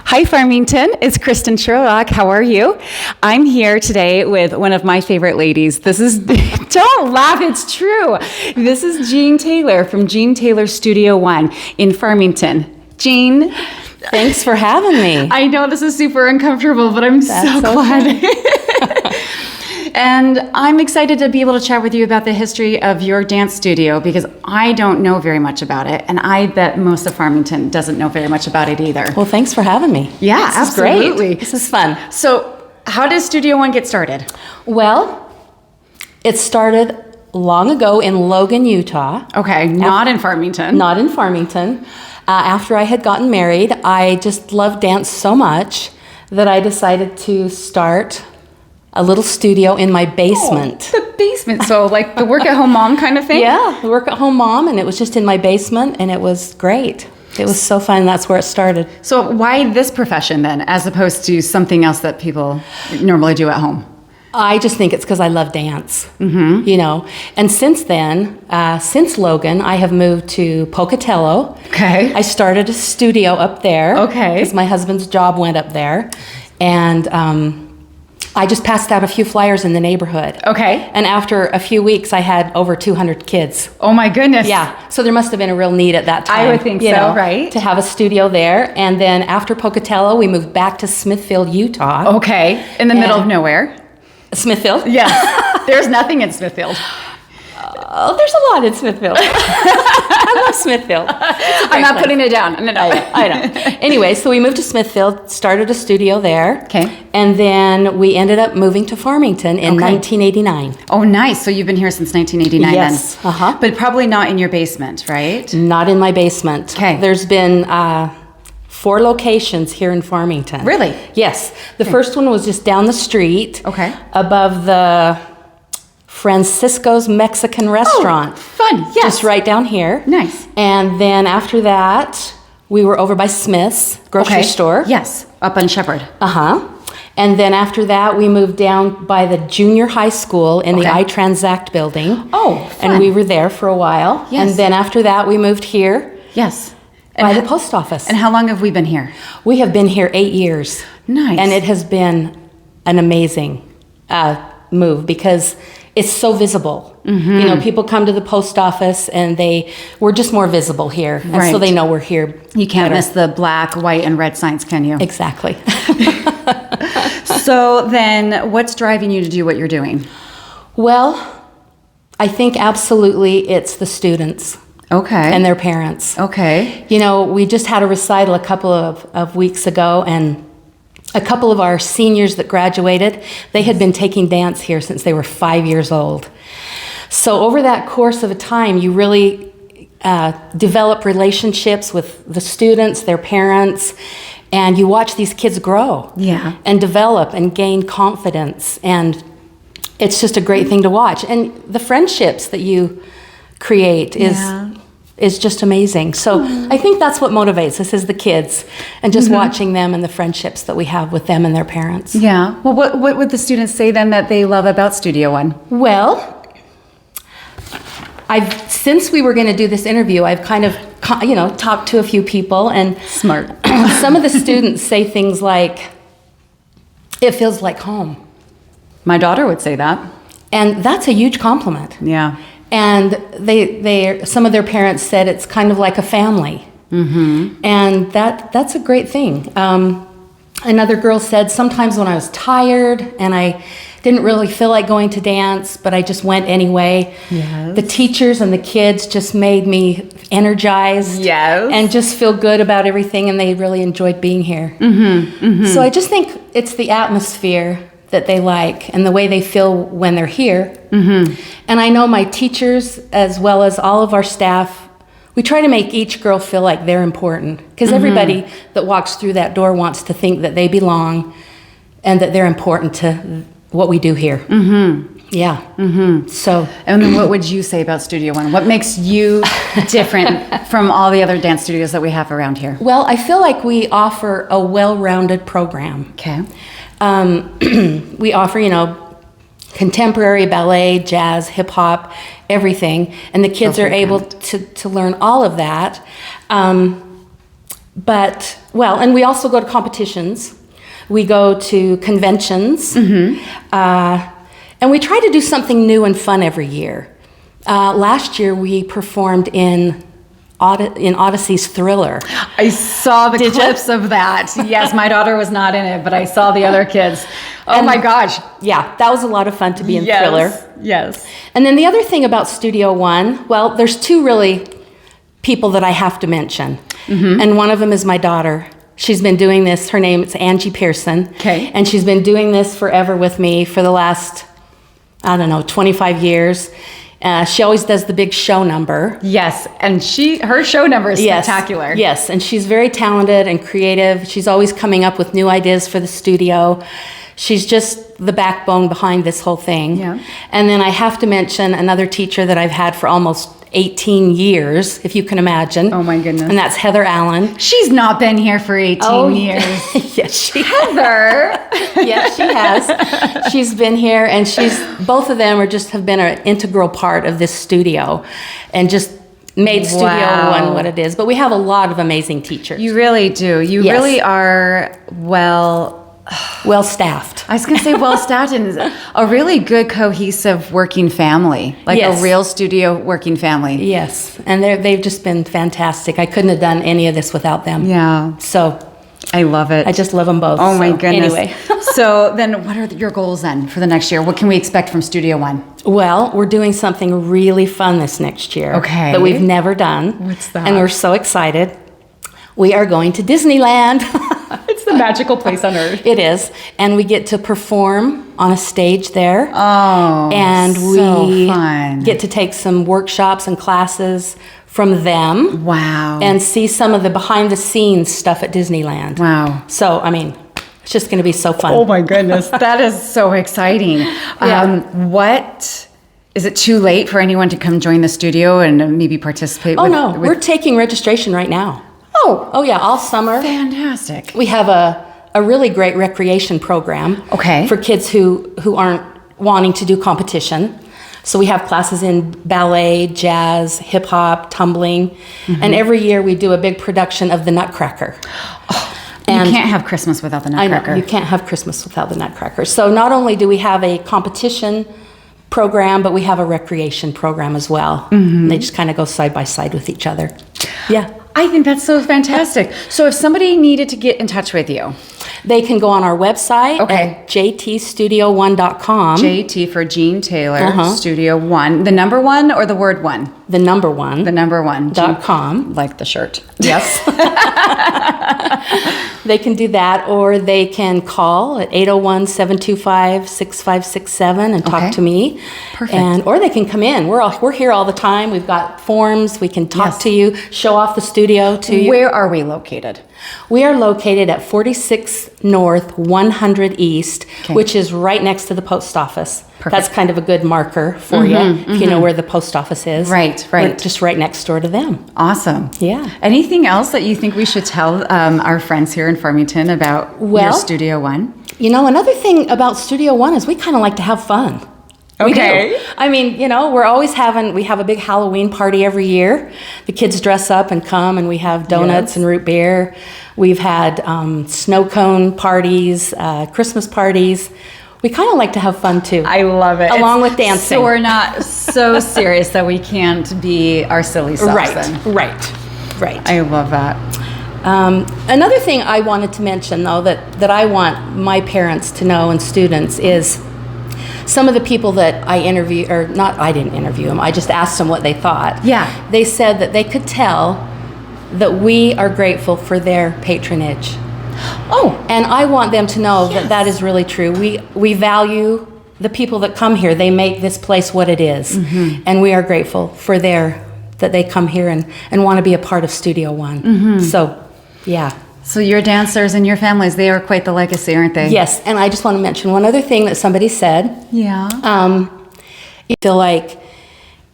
Hi, Farmington. It's Kristen Sherlock. How are you? I'm here today with one of my favorite ladies. This is, don't laugh, it's true. This is Jean Taylor from Jean Taylor Studio1 in Farmington. Jean. Thanks for having me. I know this is super uncomfortable, but I'm so glad. And I'm excited to be able to chat with you about the history of your dance studio because I don't know very much about it. And I bet most of Farmington doesn't know very much about it either. Well, thanks for having me. Yeah, this absolutely. Is great. This is fun. So how does Studio1 get started? Well, it started long ago in Logan, Utah. Okay, not in Farmington. Not in Farmington. After I had gotten married, I just loved dance so much that I decided to start a little studio in my basement. Oh, the basement. So like the work-at-home mom kind of thing? Yeah, the work-at-home mom, and it was just in my basement, and it was great. It was so fun. That's where it started. So why this profession then, as opposed to something else that people normally do at home? I just think it's because I love dance, you know. And since then, since Logan, I have moved to Pocatello. Okay. I started a studio up there. Okay. Because my husband's job went up there. And I just passed out a few flyers in the neighborhood. Okay. And after a few weeks, I had over 200 kids. Oh my goodness. Yeah. So there must have been a real need at that time. I would think so, right? To have a studio there. And then after Pocatello, we moved back to Smithfield, Utah. Okay. In the middle of nowhere. Smithfield? Yeah. There's nothing in Smithfield. Oh, there's a lot in Smithfield. I love Smithfield. I'm not putting it down. No. I know. Anyway, so we moved to Smithfield, started a studio there. Okay. And then we ended up moving to Farmington in 1989. Oh, nice. So you've been here since 1989 Yes. then? Uh-huh. But probably not in your basement, right? Not in my basement. Okay. There's been 4 locations here in Farmington. Really? Yes. The first one was just down the street. Okay. Above the Francisco's Mexican restaurant. Oh, fun. Yes. Just right down here. Nice. And then after that, we were over by Smith's grocery store. Yes. Up on Shepherd. Uh-huh. And then after that, we moved down by the junior high school in the iTransact building. Oh, fun. And we were there for a while. Yes. And then after that, we moved here. Yes. By the post office. And how long have we been here? We have been here 8 years. Nice. And it has been an amazing move because it's so visible. You know, people come to the post office and we're just more visible here. And so they know we're here. You can't miss the black, white, and red signs, can you? Exactly. So then what's driving you to do what you're doing? Well, I think absolutely it's the students. Okay. And their parents. Okay. You know, we just had a recital a couple of weeks ago, and a couple of our seniors that graduated, they had been taking dance here since they were 5 years old. So over that course of a time, you really develop relationships with the students, their parents, and you watch these kids grow. Yeah. And develop and gain confidence. And it's just a great thing to watch. And the friendships that you create is just amazing. So I think that's what motivates us is the kids and just watching them and the friendships that we have with them and their parents. Yeah. Well, what would the students say then that they love about Studio1? Well, since we were going to do this interview, I've kind of, talked to a few people, and Smart. some of the students say things like, it feels like home. My daughter would say that. And that's a huge compliment. Yeah. And some of their parents said it's kind of like a family. And that's a great thing. Another girl said, sometimes when I was tired and I didn't really feel like going to dance, but I just went anyway. Yes. The teachers and the kids just made me energized. Yes. And just feel good about everything, and they really enjoyed being here. So I just think it's the atmosphere that they like and the way they feel when they're here. And I know my teachers, as well as all of our staff, we try to make each girl feel like they're important, because everybody that walks through that door wants to think that they belong and that they're important to what we do here. Yeah. So. And then what would you say about Studio1? What makes you different from all the other dance studios that we have around here? Well, I feel like we offer a well-rounded program. Okay. We offer, contemporary ballet, jazz, hip hop, everything, and the kids are able to learn all of that. But Well, and we also go to competitions. We go to conventions. And we try to do something new and fun every year. Last year, we performed in Odyssey's Thriller. I saw the clips of that. Yes, my daughter was not in it, but I saw the other kids. Oh my gosh. Yeah, that was a lot of fun to be in Thriller. Yes. And then the other thing about Studio One, well, there's two really people that I have to mention. And one of them is my daughter. She's been doing this. Her name is Angie Pearson. Okay. And she's been doing this forever with me for the last, 25 years. She always does the big show number. Yes, and her show number is spectacular. Yes, and she's very talented and creative. She's always coming up with new ideas for the studio. She's just the backbone behind this whole thing. Yeah. And then I have to mention another teacher that I've had for almost 18 years, if you can imagine. Oh my goodness. And that's Heather Allen. She's not been here for 18 years. Yes, she Heather. Yes, she has. She's been here, and both of them have been an integral part of this studio, and just made Studio One what it is. But we have a lot of amazing teachers. You really do. You really are well staffed. I was going to say well-staffed, and a really good cohesive working family, like a real studio working family. Yes, and they've just been fantastic. I couldn't have done any of this without them. Yeah. So I love it. I just love them both. Oh my goodness. Anyway. So then what are your goals then for the next year? What can we expect from Studio One? Well, we're doing something really fun this next year. Okay. That we've never done. What's that? And we're so excited. We are going to Disneyland. It's the magical place on earth. It is. And we get to perform on a stage there. Oh, and we fun. get to take some workshops and classes from them. Wow. And see some of the behind the scenes stuff at Disneyland. Wow. So, it's just going to be so fun. Oh my goodness. That is so exciting. Is it too late for anyone to come join the studio and maybe participate? No. We're taking registration right now. Oh yeah, all summer. Fantastic. We have a really great recreation program. Okay. For kids who aren't wanting to do competition. So we have classes in ballet, jazz, hip hop, tumbling, and every year we do a big production of the Nutcracker. And you can't have Christmas without the Nutcracker. I know, you can't have Christmas without the Nutcracker. So not only do we have a competition program, but we have a recreation program as well. They just kind of go side by side with each other. Yeah. I think that's so fantastic. So if somebody needed to get in touch with you, they can go on our website at jtstudio1.com. JT for Jean Taylor Studio 1. The number 1 or the word 1? The number 1. The number 1. .com. Like the shirt. Yes. They can do that, or they can call at 801-725-6567 and talk to me. Perfect. Or they can come in. We're here all the time. We've got forms. We can talk to you, show off the studio to you. Where are we located? We are located at 46 North, 100 East, which is right next to the post office. Perfect. That's kind of a good marker for you, if you know where the post office is. Right. We're just right next door to them. Awesome. Yeah. Anything else that you think we should tell our friends here in Farmington about your Studio One? Another thing about Studio One is we kind of like to have fun. Okay. We do. We're always we have a big Halloween party every year. The kids dress up and come, and we have donuts and root beer. We've had snow cone parties, Christmas parties. We kind of like to have fun too. I love it. Along with dancing. So we're not so serious that we can't be our silly selves then. Right. I love that. Another thing I wanted to mention, though, that I want my parents to know and students is some of the people that I interview, or not, I didn't interview them, I just asked them what they thought. Yeah. They said that they could tell that we are grateful for their patronage. Oh. And I want them to know that that is really true. We value the people that come here. They make this place what it is. And we are grateful for that they come here and want to be a part of Studio One. So, yeah. So your dancers and your families, they are quite the legacy, aren't they? Yes, and I just want to mention one other thing that somebody said. Yeah. You feel like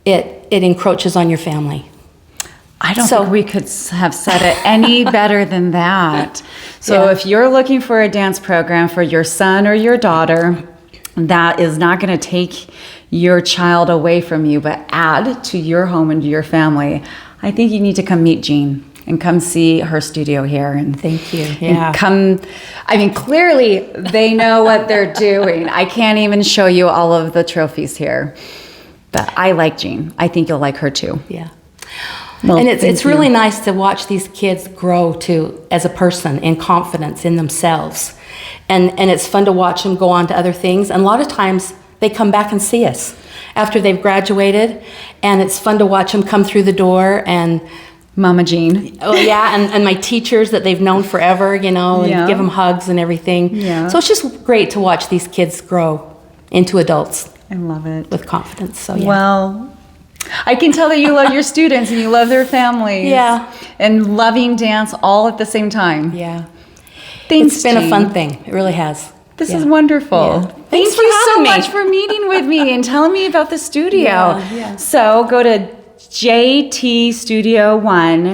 it encroaches on your family. I don't think we could have said it any better than that. So if you're looking for a dance program for your son or your daughter that is not going to take your child away from you, but add to your home and to your family, I think you need to come meet Jean. and come see her studio here. And Thank you. and Yeah. clearly they know what they're doing. I can't even show you all of the trophies here, but I like Jean. I think you'll like her too. Yeah. Well, And it's thank really you. nice to watch these kids grow to as a person in confidence in themselves. And it's fun to watch them go on to other things. And a lot of times they come back and see us after they've graduated. And it's fun to watch them come through the door and Mama Jean. oh yeah, and my teachers that they've known forever, you know, and Yeah. give them hugs and everything. Yeah. So it's just great to watch these kids grow into adults I love it. with confidence. So yeah. Well, I can tell that you love your students and you love their families. Yeah. And loving dance all at the same time. Yeah. Thanks, It's been a Jean. fun thing. It really has. This Yeah. is wonderful. Yeah. Thank Thanks for you so having me. much for meeting with me and telling me about the studio. Yeah, yeah. So go to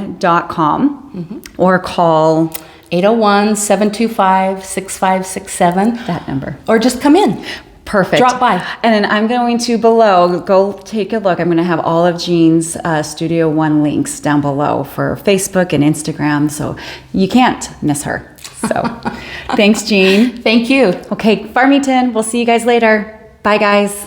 jtstudio1.com or call 801-725-6567. that number. Or just come in. Perfect. Drop by. And then I'm going to go take a look. I'm going to have all of Jean's Studio One links down below for Facebook and Instagram, so you can't miss her. So thanks, Jean. Thank you. Okay, Farmington, we'll see you guys later. Bye, guys.